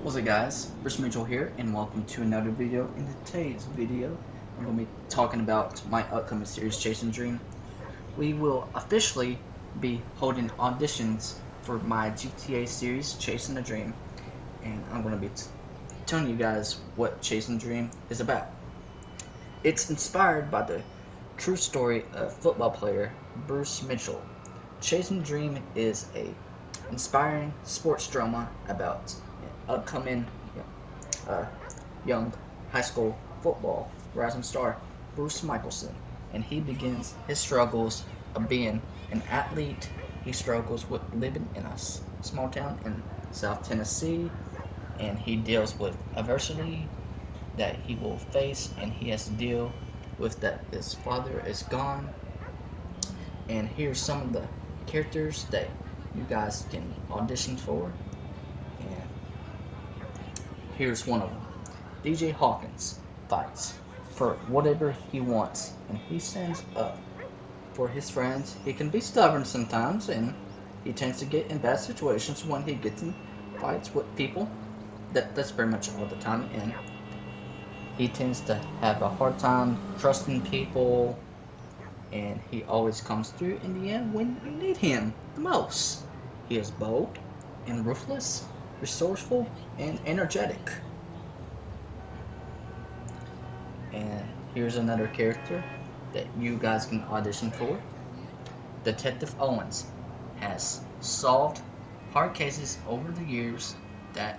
What's up guys, Bruce Mitchell here and welcome to another video. In today's video, I'm going to be talking about my upcoming series Chasing Dream. We will officially be holding auditions for my GTA series Chasing the Dream, and I'm going to be telling you guys what Chasing Dream is about. It's inspired by the true story of football player Bruce Mitchell. Chasing Dream is a inspiring sports drama about upcoming uh, young high school football rising star Bruce Michelson, and he begins his struggles of being an athlete. He struggles with living in a small town in South Tennessee, and he deals with adversity that he will face, and he has to deal with that his father is gone. And here's some of the characters that you guys can audition for, and here's one of them. DJ Hawkins fights for whatever he wants, and he stands up for his friends. He can be stubborn sometimes, and he tends to get in bad situations when he gets in fights with people. That's pretty much all the time, and he tends to have a hard time trusting people, and he always comes through in the end when you need him the most. He is bold and ruthless, resourceful, and energetic. And here's another character that you guys can audition for. Detective Owens has solved hard cases over the years that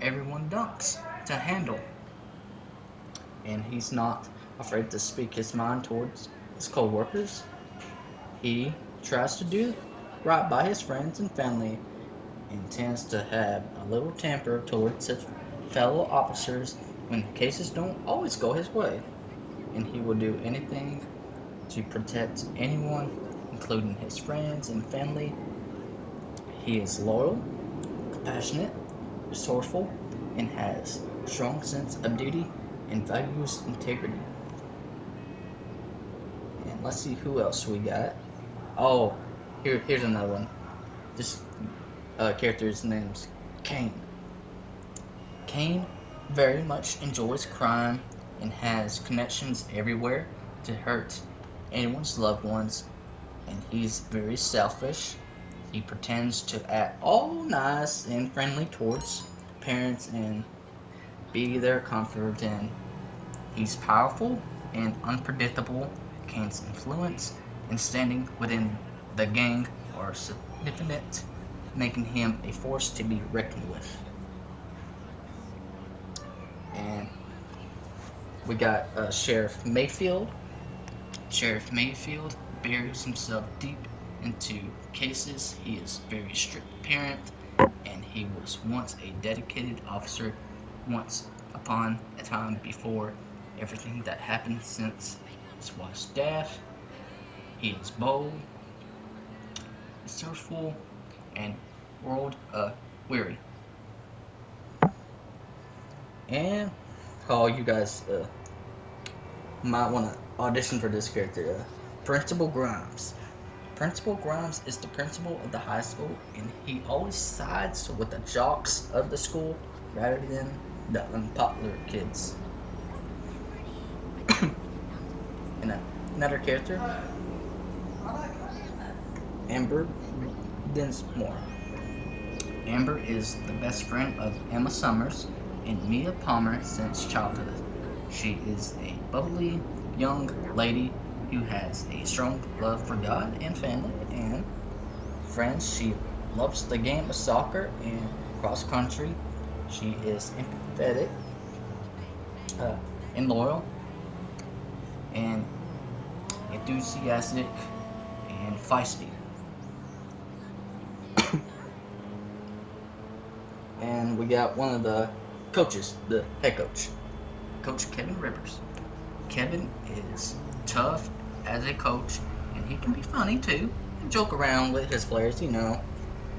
everyone dunks to handle. And he's not afraid to speak his mind towards his co-workers. He tries to do right by his friends and family and tends to have a little temper towards his fellow officers when cases don't always go his way. And he will do anything to protect anyone, including his friends and family. He is loyal, compassionate, resourceful, and has a strong sense of duty and values integrity. And let's see who else we got. Oh, here's another one. This character's name's Kane. Kane very much enjoys crime and has connections everywhere to hurt anyone's loved ones, and he's very selfish. He pretends to act all nice and friendly towards parents and be their comfort, and he's powerful and unpredictable. Kane's influence and standing within the gang are significant, making him a force to be reckoned with. And we got Sheriff Mayfield. Sheriff Mayfield buries himself deep into cases. He is a very strict parent, and he was once a dedicated officer once upon a time before everything that happened since his wife's death. He is bold, resourceful, and world weary. And you guys might want to audition for this character, Principal Grimes. Principal Grimes is the principal of the high school, and he always sides with the jocks of the school rather than the unpopular kids. And another character, Amber Dinsmore. Amber is the best friend of Emma Summers and Mia Palmer since childhood. She is a bubbly young lady who has a strong love for God and family and friends. She loves the game of soccer and cross country. She is empathetic uh, and loyal and enthusiastic and feisty. And we got one of the coaches, the head coach, Coach Kevin Rivers. Kevin is tough as a coach, and he can be funny too, and joke around with his players,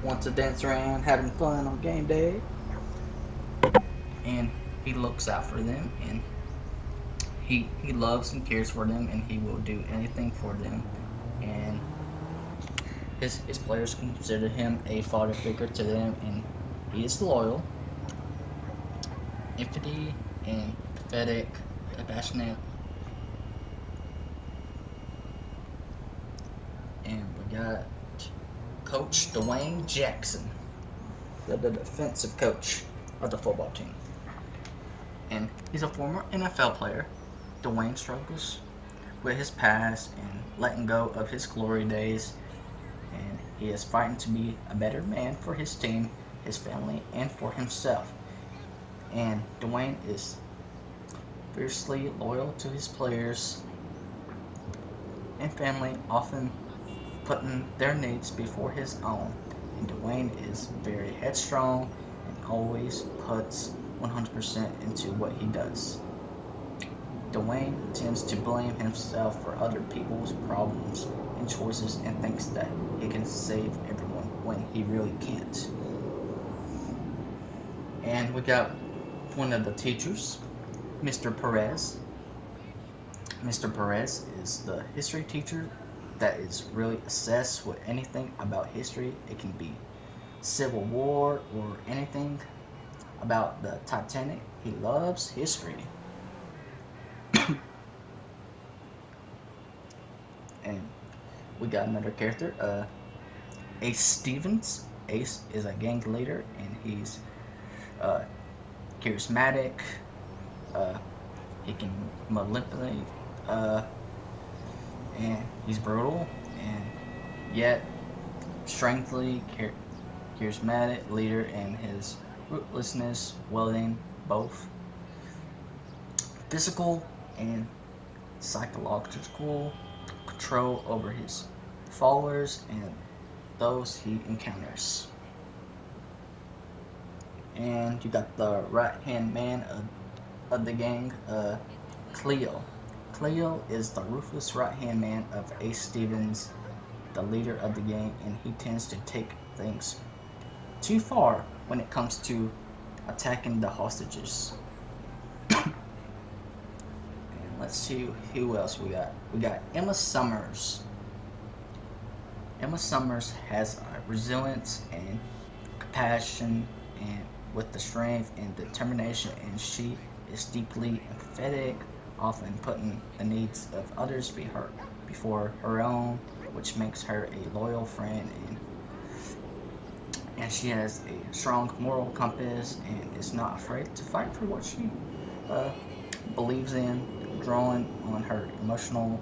wants to dance around, having fun on game day. And he looks out for them, and he loves and cares for them, and he will do anything for them. And his players consider him a father figure to them, and he is loyal. empathy and pathetic, compassionate. And we got Coach Dwayne Jackson, the defensive coach of the football team. And he's a former NFL player. Dwayne struggles with his past and letting go of his glory days, and he is fighting to be a better man for his team, his family, and for himself. And Dwayne is fiercely loyal to his players and family, often putting their needs before his own. And Dwayne is very headstrong and always puts 100% into what he does. Dwayne tends to blame himself for other people's problems and choices and thinks that he can save everyone when he really can't. And we got one of the teachers, Mr. Perez. Mr. Perez is the history teacher that is really obsessed with anything about history. It can be Civil War or anything about the Titanic. He loves history. And we got another character, Ace Stevens. Ace is a gang leader, and he's charismatic. He can manipulate, and he's brutal, and yet strangely charismatic leader, and his ruthlessness wielding both physical and psychological control over his followers and those he encounters. And you got the right hand man of the gang, Cleo. Cleo is the ruthless right hand man of Ace Stevens, the leader of the gang, and he tends to take things too far when it comes to attacking the hostages. And let's see who else we got. We got Emma Summers. Emma Summers has resilience and compassion and with the strength and determination, and she is deeply empathetic, often putting the needs of others before her own, which makes her a loyal friend, and she has a strong moral compass and is not afraid to fight for what she believes in, drawing on her emotional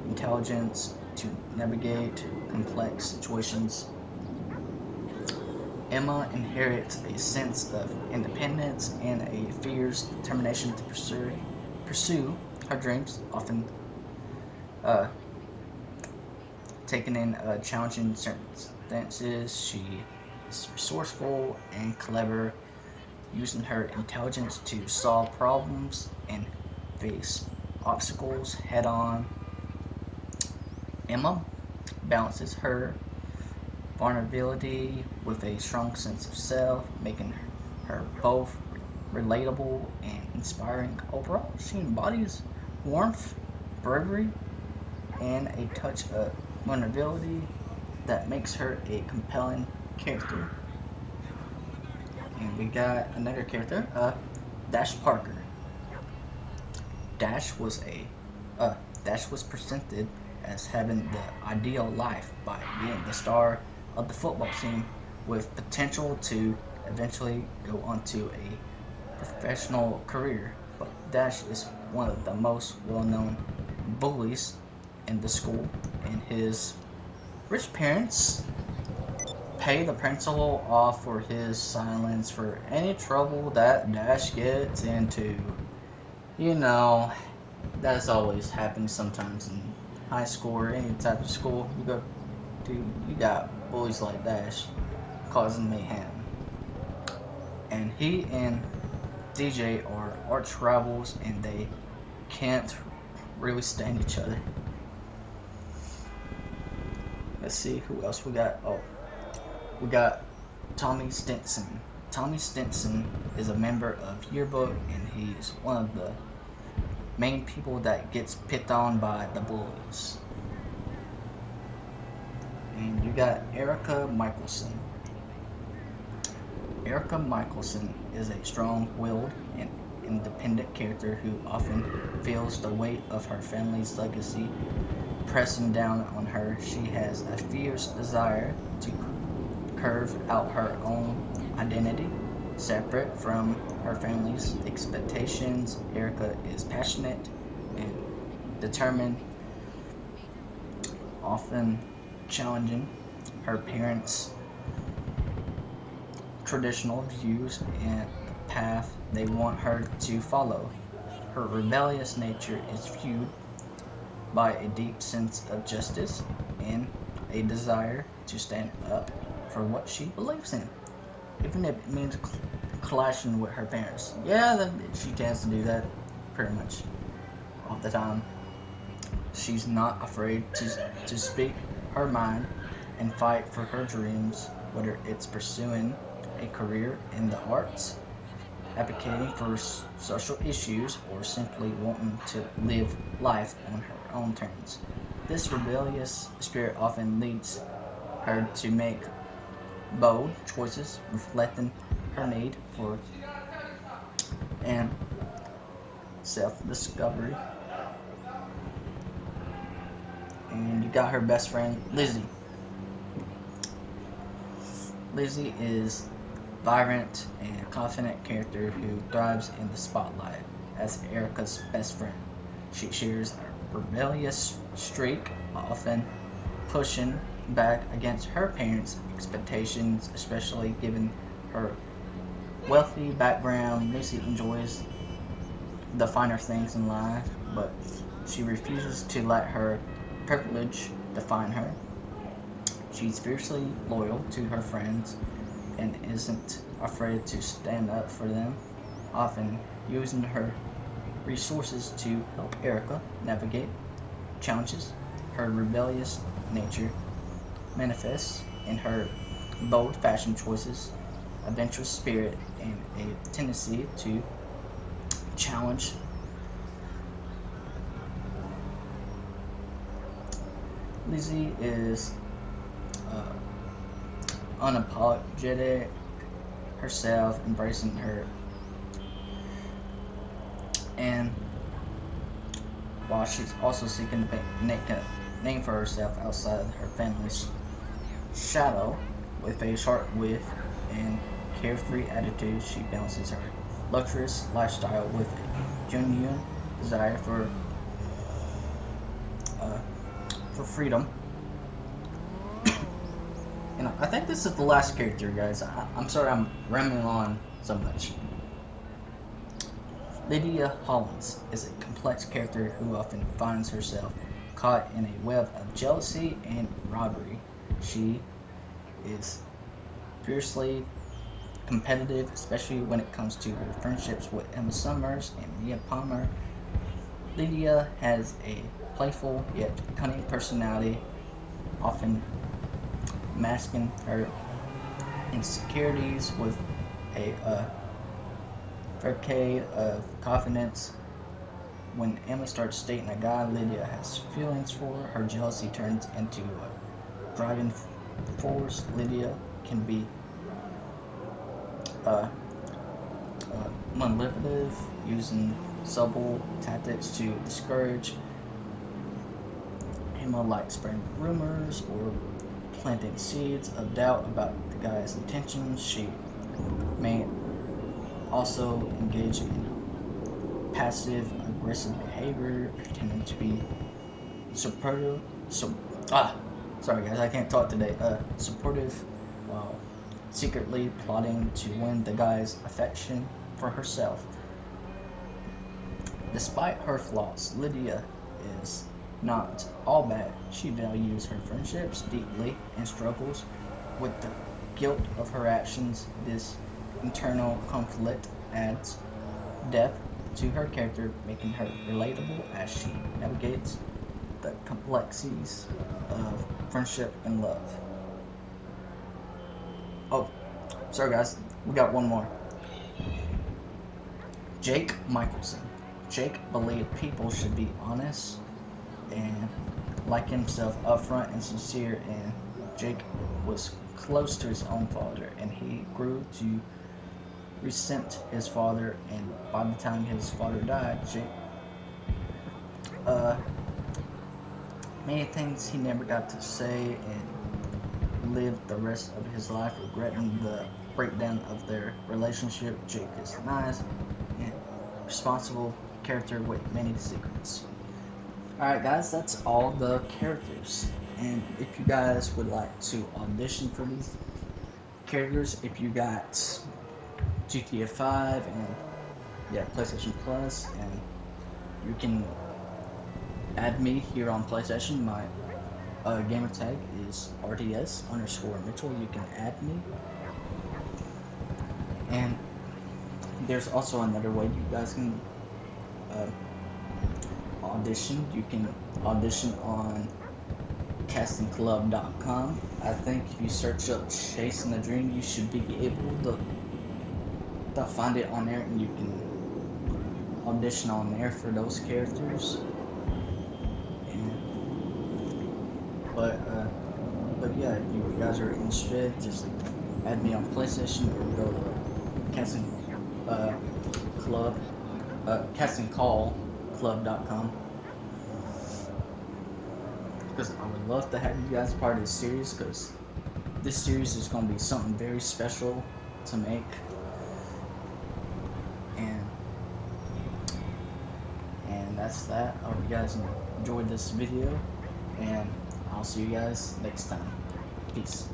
intelligence to navigate complex situations. Emma inherits a sense of independence and a fierce determination to pursue her dreams, often taking in challenging circumstances. She is resourceful and clever, using her intelligence to solve problems and face obstacles head on. Emma balances her vulnerability with a strong sense of self, making her both relatable and inspiring. Overall, she embodies warmth, bravery, and a touch of vulnerability that makes her a compelling character. And we got another character, Dash Parker. Dash was presented as having the ideal life by being the star of the football team with potential to eventually go on to a professional career. But Dash is one of the most well-known bullies in the school, and his rich parents pay the principal off for his silence for any trouble that Dash gets into. You know, that's always happens sometimes in high school or any type of school you go to. You got bullies like Dash causing mayhem, and he and DJ are arch rivals, and they can't really stand each other. Let's see who else we got. Oh, we got Tommy Stinson. Tommy Stinson is a member of Yearbook, and he's one of the main people that gets picked on by the bullies. And you got Erica Michelson. Erica Michelson is a strong-willed and independent character who often feels the weight of her family's legacy pressing down on her. She has a fierce desire to carve out her own identity, separate from her family's expectations. Erica is passionate and determined, often challenging her parents' traditional views and the path they want her to follow. Her rebellious nature is fueled by a deep sense of justice and a desire to stand up for what she believes in, even if it means clashing with her parents. Yeah, she tends to do that pretty much all the time. She's not afraid to speak her mind and fight for her dreams, whether it's pursuing a career in the arts, advocating for social issues, or simply wanting to live life on her own terms. This rebellious spirit often leads her to make bold choices, reflecting her need for and self-discovery. And you got her best friend, Lizzie. Lizzie is a vibrant and confident character who thrives in the spotlight as Erica's best friend. She shares a rebellious streak, often pushing back against her parents' expectations, especially given her wealthy background. Lucy enjoys the finer things in life, but she refuses to let her privilege define her. She's fiercely loyal to her friends and isn't afraid to stand up for them, often using her resources to help Erica navigate challenges. Her rebellious nature manifests in her bold fashion choices, adventurous spirit, and a tendency to challenge. Lizzie is unapologetic herself, embracing her, and while she's also seeking to make a name for herself outside of her family's shadow. With a sharp wit and carefree attitude, she balances her luxurious lifestyle with a genuine desire for freedom. And I think this is the last character, guys. I'm sorry I'm rambling on so much. Lydia Hollins is a complex character who often finds herself caught in a web of jealousy and robbery. She is fiercely competitive, especially when it comes to her friendships with Emma Summers and Mia Palmer. Lydia has a playful yet cunning personality, often masking her insecurities with a facade of confidence. When Emma starts dating a guy Lydia has feelings for, her jealousy turns into a driving force. Lydia can be manipulative, using subtle tactics to discourage Emma, like spreading rumors or planting seeds of doubt about the guy's intentions. She may also engage in passive aggressive behavior, pretending to be supportive. Sorry guys, I can't talk today. Supportive while secretly plotting to win the guy's affection for herself. Despite her flaws, Lydia is not all bad. She values her friendships deeply and struggles with the guilt of her actions. This internal conflict adds depth to her character, making her relatable as she navigates the complexities of friendship and love. Oh, sorry guys, we got one more. Jake Michelson. Jake believed people should be honest and like himself, upfront and sincere in Jake was close to his own father, and he grew to resent his father. And by the time his father died, Jake uh, many things he never got to say, and lived the rest of his life regretting the breakdown of their relationship. Jake is nice and responsible character with many secrets. Alright guys, that's all the characters. And if you guys would like to audition for these characters, if you got GTA 5 and yeah, PlayStation Plus, and you can add me here on PlayStation. My gamer tag is RDS underscore Mitchell. You can add me. And there's also another way you guys can uh, audition. You can audition on castingclub.com. I think if you search up Chasing the Dream, you should be able to find it on there, and you can audition on there for those characters. And but yeah, if you guys are interested, just add me on PlayStation or go to casting club castingcallclub.com, because I would love to have you guys part of this series, because this series is going to be something very special to make. And that's that. I hope you guys enjoyed this video, and I'll see you guys next time. Peace.